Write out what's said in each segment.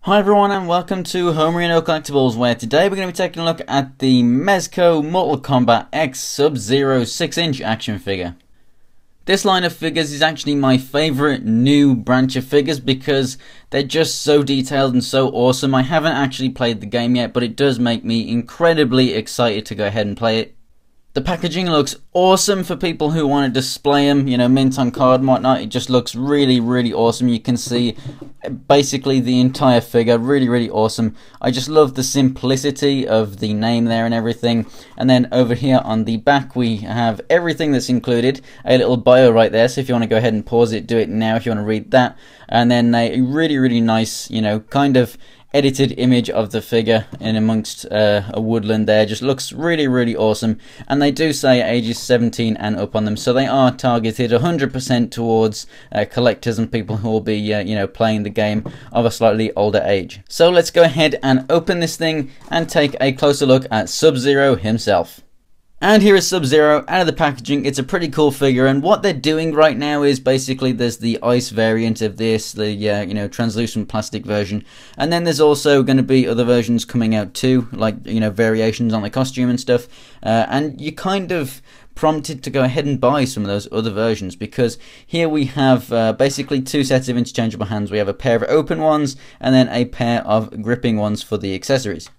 Hi everyone and welcome to Homerino Collectibles, where today we're going to be taking a look at the Mezco Mortal Kombat X Sub-Zero 6-inch action figure. This line of figures is actually my favourite new branch of figures because they're just so detailed and so awesome. I haven't actually played the game yet, but it does make me incredibly excited to go ahead and play it. The packaging looks awesome for people who want to display them, you know, mint on card and whatnot. It just looks really, really awesome. You can see basically the entire figure, really awesome. I just love the simplicity of the name there and everything. And then over here on the back we have everything that's included, a little bio right there, so if you want to go ahead and pause it, do it now if you want to read that. And then a really nice, you know, kind of edited image of the figure in amongst a woodland there. Just looks really awesome, and they do say ages 17 and up on them, so they are targeted 100% towards collectors and people who will be you know, playing the game of a slightly older age. So let's go ahead and open this thing and take a closer look at Sub-Zero himself. And here is Sub-Zero out of the packaging. It's a pretty cool figure, and what they're doing right now is basically there's the ice variant of this, the you know, translucent plastic version, and then there's also going to be other versions coming out too, like, you know, variations on the costume and stuff, and you kind of prompted to go ahead and buy some of those other versions, because here we have basically two sets of interchangeable hands. We have a pair of open ones and then a pair of gripping ones for the accessories.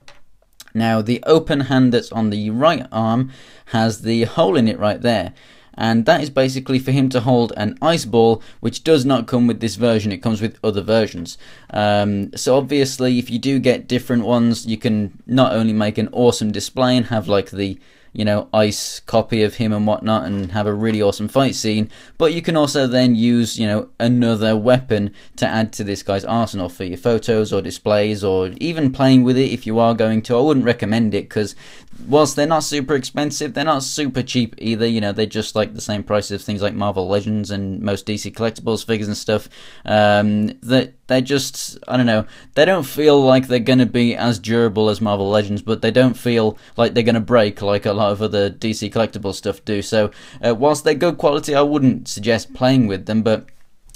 Now, the open hand that's on the right arm has the hole in it right there, and that is basically for him to hold an ice ball, which does not come with this version. It comes with other versions. So obviously, if you do get different ones, you can not only make an awesome display and have like the, you know, ice copy of him and whatnot and have a really awesome fight scene, but you can also then use, you know, another weapon to add to this guy's arsenal for your photos or displays, or even playing with it if you are going to. I wouldn't recommend it because whilst they're not super expensive, they're not super cheap either. You know, they're just like the same price as things like Marvel Legends and most DC Collectibles figures and stuff. They're just, I don't know, they don't feel like they're going to be as durable as Marvel Legends, but they don't feel like they're going to break like a lot of other DC Collectibles stuff do. So whilst they're good quality, I wouldn't suggest playing with them, but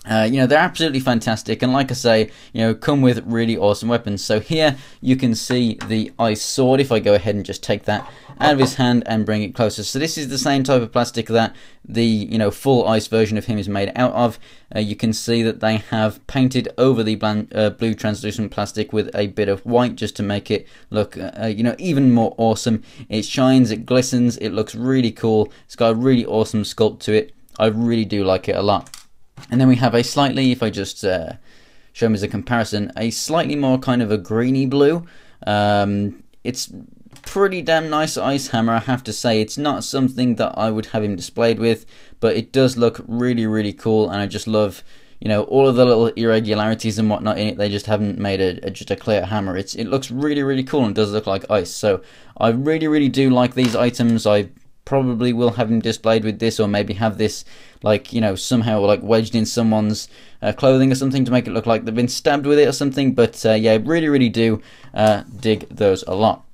you know, they're absolutely fantastic, and like I say, you know, come with really awesome weapons. So here you can see the ice sword. If I go ahead and just take that out of his hand and bring it closer, so this is the same type of plastic that the, you know, full ice version of him is made out of. You can see that they have painted over the blue translucent plastic with a bit of white just to make it look you know, even more awesome. It shines, it glistens, it looks really cool. It's got a really awesome sculpt to it. I really do like it a lot. And then we have a slightly, if I just show them as a comparison, a slightly more kind of a greeny blue. It's pretty damn nice ice hammer, I have to say. It's not something that I would have him displayed with, but it does look really cool, and I just love, you know, all of the little irregularities and whatnot in it. They just haven't made just a clear hammer. It looks really cool and does look like ice. So I really do like these items. I probably will have him displayed with this, or maybe have this, like, you know, somehow like wedged in someone's clothing or something to make it look like they've been stabbed with it or something. But yeah, I really do dig those a lot.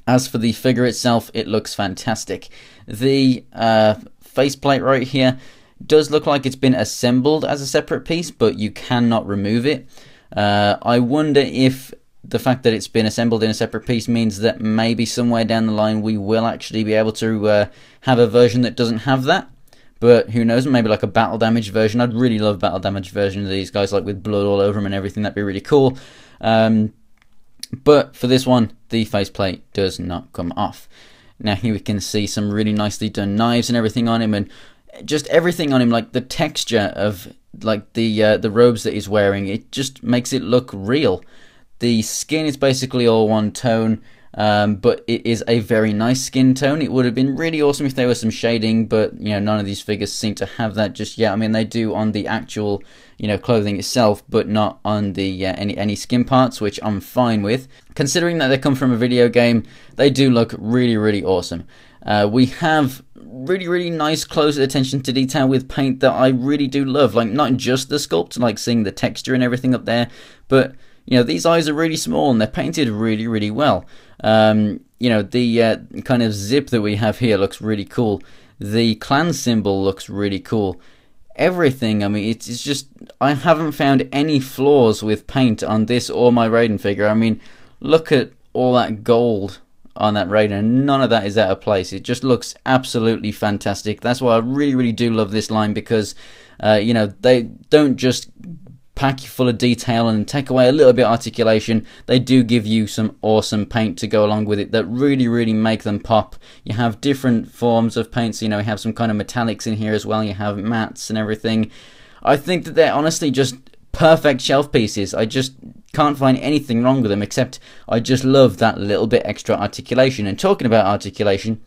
As for the figure itself, it looks fantastic. The faceplate right here does look like it's been assembled as a separate piece, but you cannot remove it. I wonder if the fact that it's been assembled in a separate piece means that maybe somewhere down the line we will actually be able to have a version that doesn't have that. But who knows, maybe like a battle damage version. I'd really love battle damage version of these guys, like with blood all over them and everything. That'd be really cool. But for this one, the faceplate does not come off. Now here we can see some really nicely done knives and everything on him, and just everything on him, like the texture of like the robes that he's wearing, it just makes it look real. The skin is basically all one tone, but it is a very nice skin tone. It would have been really awesome if there was some shading, but you know, none of these figures seem to have that just yet. I mean, they do on the actual, you know, clothing itself, but not on the any skin parts, which I'm fine with. Considering that they come from a video game, they do look really awesome. We have really nice close attention to detail with paint that I really do love. Like, not just the sculpt, like seeing the texture and everything up there, but you know, these eyes are really small and they're painted really well. You know, the kind of zip that we have here looks really cool. The clan symbol looks really cool. everything. I mean, it's just, I haven't found any flaws with paint on this or my Raiden figure. I mean, look at all that gold on that Raiden, none of that is out of place. It just looks absolutely fantastic. That's why I really do love this line, because you know, they don't just pack you full of detail and take away a little bit of articulation. They do give you some awesome paint to go along with it that really make them pop. You have different forms of paints, you know, you have some kind of metallics in here as well, you have mattes and everything. I think that they're honestly just perfect shelf pieces. I just can't find anything wrong with them, except I just love that little bit extra articulation. And talking about articulation,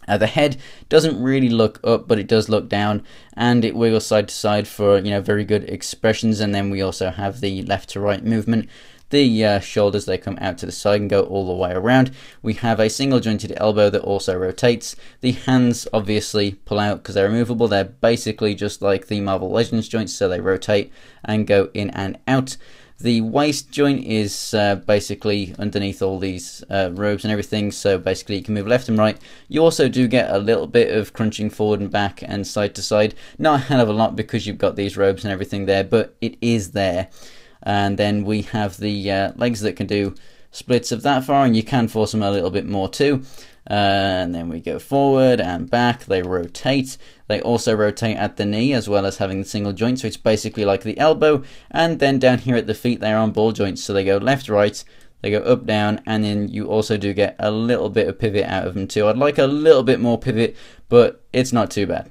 the head doesn't really look up, but it does look down, and it wiggles side to side for, you know, very good expressions. And then we also have the left to right movement. The shoulders, they come out to the side and go all the way around. We have a single jointed elbow that also rotates. The hands obviously pull out because they're removable. They're basically just like the Marvel Legends joints, so they rotate and go in and out. The waist joint is basically underneath all these robes and everything, so basically you can move left and right. You also do get a little bit of crunching forward and back and side to side. Not a hell of a lot because you've got these robes and everything there, but it is there. And then we have the legs that can do splits of that far, and you can force them a little bit more too. And then we go forward and back. They rotate. They also rotate at the knee as well as having the single joint, so it's basically like the elbow. And then down here at the feet, they're on ball joints, so they go left, right, they go up, down, and then you also do get a little bit of pivot out of them too. I'd like a little bit more pivot, but it's not too bad.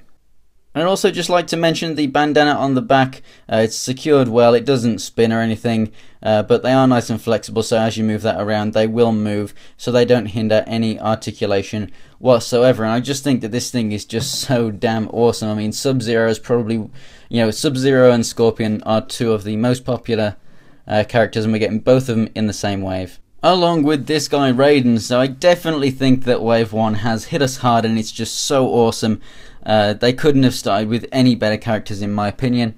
And I'd also just like to mention the bandana on the back. It's secured well, it doesn't spin or anything, but they are nice and flexible, so as you move that around they will move, so they don't hinder any articulation whatsoever. And I just think that this thing is just so damn awesome. I mean, Sub-Zero is probably, you know, Sub-Zero and Scorpion are two of the most popular characters, and we're getting both of them in the same wave, along with this guy Raiden. So I definitely think that Wave 1 has hit us hard, and it's just so awesome. They couldn't have started with any better characters in my opinion.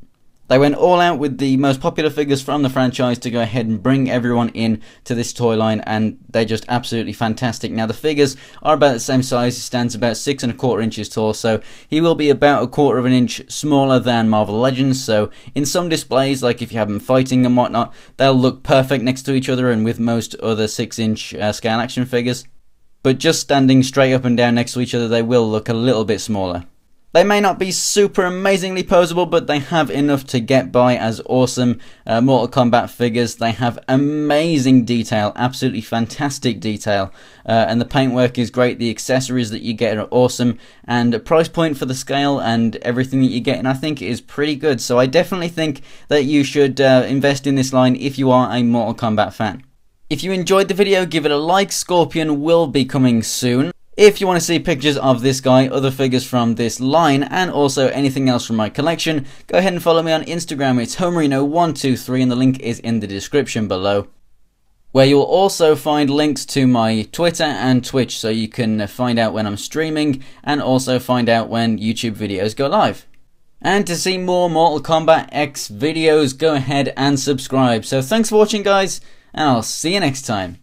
They went all out with the most popular figures from the franchise to go ahead and bring everyone in to this toy line, and they're just absolutely fantastic. Now the figures are about the same size. He stands about 6 1/4 inches tall, so he will be about 1/4 of an inch smaller than Marvel Legends. So in some displays, like if you have them fighting and whatnot, they'll look perfect next to each other and with most other 6-inch scale action figures. But just standing straight up and down next to each other, they will look a little bit smaller. They may not be super amazingly posable, but they have enough to get by as awesome Mortal Kombat figures. They have amazing detail, absolutely fantastic detail, and the paintwork is great. The accessories that you get are awesome, and a price point for the scale and everything that you get, and I think it is pretty good. So I definitely think that you should invest in this line if you are a Mortal Kombat fan. If you enjoyed the video, give it a like. Scorpion will be coming soon. If you want to see pictures of this guy, other figures from this line, and also anything else from my collection, go ahead and follow me on Instagram. It's Homerino123, and the link is in the description below, where you'll also find links to my Twitter and Twitch, so you can find out when I'm streaming and also find out when YouTube videos go live. And to see more Mortal Kombat X videos, go ahead and subscribe. So thanks for watching, guys, and I'll see you next time.